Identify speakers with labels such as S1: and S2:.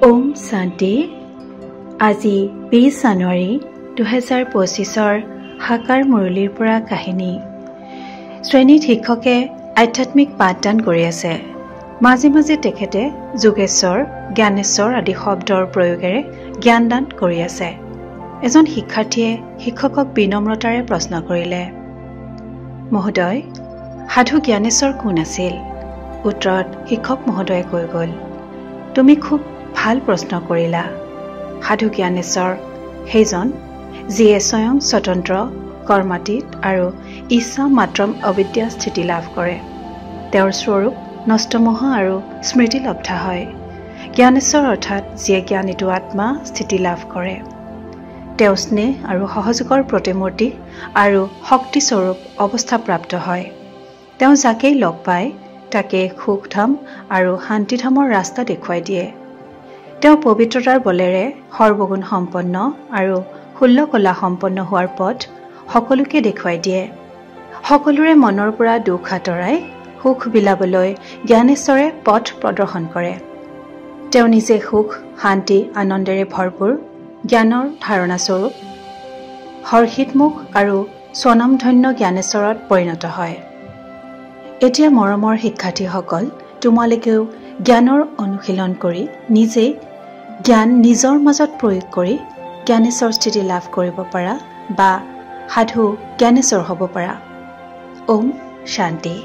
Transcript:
S1: ওম শান্তি। আজি 20 জানুৱাৰী 2025 সাকাৰ মুৰলীৰ পৰা কাহিনী। শ্ৰেণীত শিক্ষকে আধ্যাত্মিক পাঠদান কৰি আছে। মাজে মাজে তেখেতে যোগেশ্বৰ, জ্ঞানেশ্বৰ আদি শব্দৰ প্ৰয়োগেৰে জ্ঞানদান কৰি আছে। এজন শিক্ষাৰ্থীয়ে শিক্ষকক বিনম্ৰতাৰে প্ৰশ্ন কৰিলে, মহোদয়, সাধু জ্ঞানেশ্বৰ কোন আছিল? উত্তৰত শিক্ষক মহোদয়ে কৈ গ'ল, তুমি খুব ভাল প্ৰশ্ন কৰিলা। সাধু জ্ঞানেশ্বৰ সেইজন যিয়ে স্বয়ং স্বতন্ত্ৰ, কৰ্মাতীত আৰু ইচ্ছা মাত্ৰম অবিদ্যা স্থিতি লাভ কৰে। তেওঁৰ স্বৰূপ নষ্টমোহ আৰু স্মৃতিলব্ধা হয়। জ্ঞানেশ্বৰ অৰ্থাৎ যিয়ে জ্ঞানীটো আত্মা স্থিতি লাভ কৰে। তেওঁ স্নেহ আৰু সহযোগৰ প্ৰতিমূৰ্তি আৰু শক্তিস্বৰূপ অৱস্থাপ্ৰাপ্ত হয়। তেওঁ যাকেই লগ পায় তাকে সুখধাম আৰু শান্তিধামৰ ৰাস্তা দেখুৱাই দিয়ে। তেওঁ পবিত্ৰতাৰ বলেৰে সৰ্বগুণ সম্পন্ন আৰু 16 কলা সম্পন্ন হোৱাৰ পথ সকলোকে দেখুৱাই দিয়ে। সকলোৰে মনৰ পৰা দুখ আঁতৰাই সুখ বিলাবলৈ জ্ঞানেশ্বৰে পথ প্ৰদৰ্শন কৰে। তেওঁ নিজে সুখ, শান্তি, আনন্দেৰে ভৰপূৰ জ্ঞানৰ ধাৰণাস্বৰূপ হৰ্ষিতমুখ আৰু স্বনামধন্য জ্ঞানেশ্বৰত পৰিণত হয়। এতিয়া মৰমৰ শিক্ষাৰ্থীসকল, তোমালোকেও জ্ঞানৰ অনুশীলন কৰি নিজেই জ্ঞান নিজৰ মাজত প্ৰয়োগ কৰি জ্ঞানেশ্বৰ স্থিতি লাভ কৰিব পাৰা বা সাধু জ্ঞানেশ্বৰ হ'ব পাৰা। ওম শান্তি।